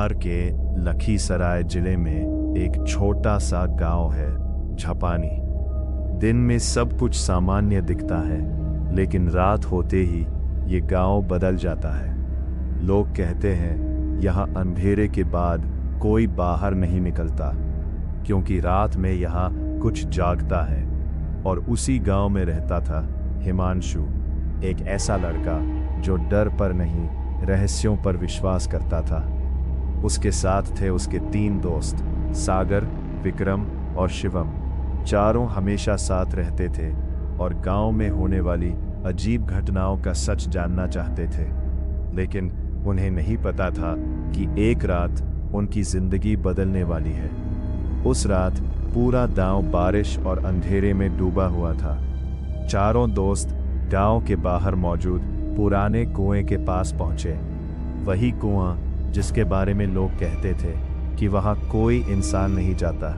बिहार के लखीसराय जिले में एक छोटा सा गांव है झपानी। दिन में सब कुछ सामान्य दिखता है, लेकिन रात होते ही ये गांव बदल जाता है। लोग कहते हैं यहाँ अंधेरे के बाद कोई बाहर नहीं निकलता, क्योंकि रात में यहाँ कुछ जागता है। और उसी गांव में रहता था हिमांशु, एक ऐसा लड़का जो डर पर नहीं, रहस्यों पर विश्वास करता था। उसके साथ थे उसके 3 दोस्त, सागर, विक्रम और शिवम। चारों हमेशा साथ रहते थे और गांव में होने वाली अजीब घटनाओं का सच जानना चाहते थे। लेकिन उन्हें नहीं पता था कि एक रात उनकी जिंदगी बदलने वाली है। उस रात पूरा गांव बारिश और अंधेरे में डूबा हुआ था। चारों दोस्त गांव के बाहर मौजूद पुराने कुएं के पास पहुंचे। वही कुआं जिसके बारे में लोग कहते थे कि वहां कोई इंसान नहीं जाता,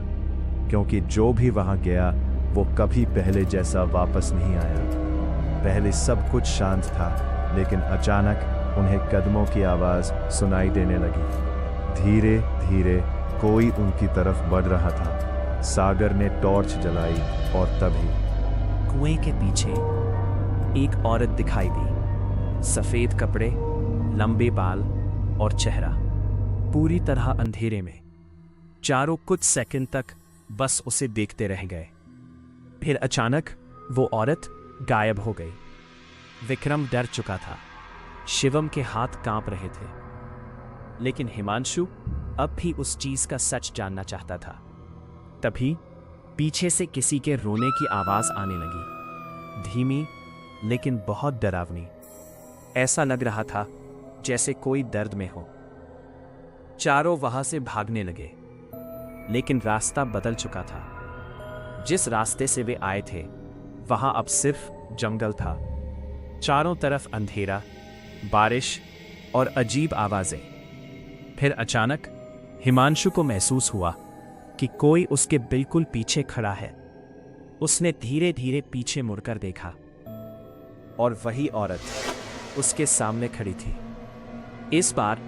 क्योंकि जो भी वहां गया वो कभी पहले जैसा वापस नहीं आया। पहले सब कुछ शांत था, लेकिन अचानक उन्हें कदमों की आवाज सुनाई देने लगी। धीरे धीरे कोई उनकी तरफ बढ़ रहा था। सागर ने टॉर्च जलाई और तभी कुएं के पीछे एक औरत दिखाई दी। सफेद कपड़े, लंबे बाल और चेहरा पूरी तरह अंधेरे में। चारों कुछ सेकंड तक बस उसे देखते रह गए। फिर अचानक वो औरत गायब हो गई। विक्रम डर चुका था, शिवम के हाथ कांप रहे थे, लेकिन हिमांशु अब भी उस चीज का सच जानना चाहता था। तभी पीछे से किसी के रोने की आवाज आने लगी, धीमी लेकिन बहुत डरावनी। ऐसा लग रहा था जैसे कोई दर्द में हो। चारों वहां से भागने लगे, लेकिन रास्ता बदल चुका था। जिस रास्ते से वे आए थे वहां अब सिर्फ जंगल था। चारों तरफ अंधेरा, बारिश और अजीब आवाजें। फिर अचानक हिमांशु को महसूस हुआ कि कोई उसके बिल्कुल पीछे खड़ा है। उसने धीरे धीरे पीछे मुड़कर देखा और वही औरत उसके सामने खड़ी थी। इस बार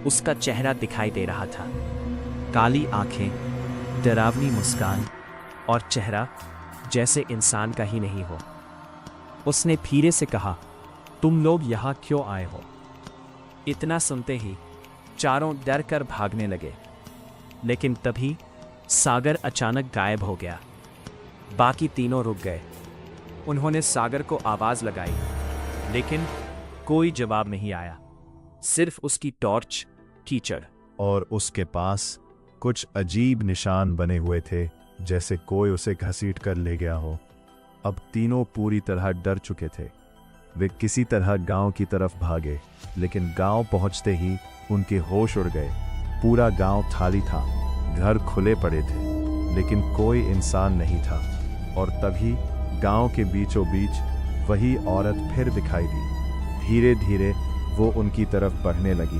उसका चेहरा दिखाई दे रहा था, काली आंखें, डरावनी मुस्कान और चेहरा जैसे इंसान का ही नहीं हो। उसने धीरे से कहा, तुम लोग यहां क्यों आए हो? इतना सुनते ही चारों डर कर भागने लगे, लेकिन तभी सागर अचानक गायब हो गया। बाकी तीनों रुक गए। उन्होंने सागर को आवाज लगाई, लेकिन कोई जवाब नहीं आया। सिर्फ उसकी टॉर्च, कीचड़ और उसके पास कुछ अजीब निशान बने हुए थे, जैसे कोई उसे घसीट कर ले गया हो। अब तीनों पूरी तरह डर चुके थे। वे किसी तरह गांव की तरफ भागे, लेकिन गांव पहुंचते ही उनके होश उड़ गए। पूरा गांव खाली था, घर खुले पड़े थे, लेकिन कोई इंसान नहीं था। और तभी गांव के बीचों बीच वही औरत फिर दिखाई दी। धीरे धीरे वो उनकी तरफ बढ़ने लगी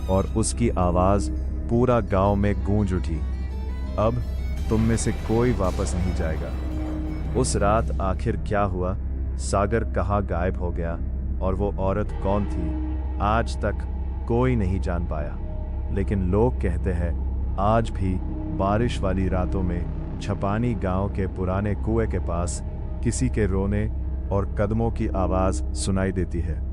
और उसकी आवाज पूरा गांव में गूंज उठी, अब तुम में से कोई वापस नहीं जाएगा। उस रात आखिर क्या हुआ, सागर कहाँ गायब हो गया और वो औरत कौन थी, आज तक कोई नहीं जान पाया। लेकिन लोग कहते हैं आज भी बारिश वाली रातों में झपानी गांव के पुराने कुएं के पास किसी के रोने और कदमों की आवाज सुनाई देती है।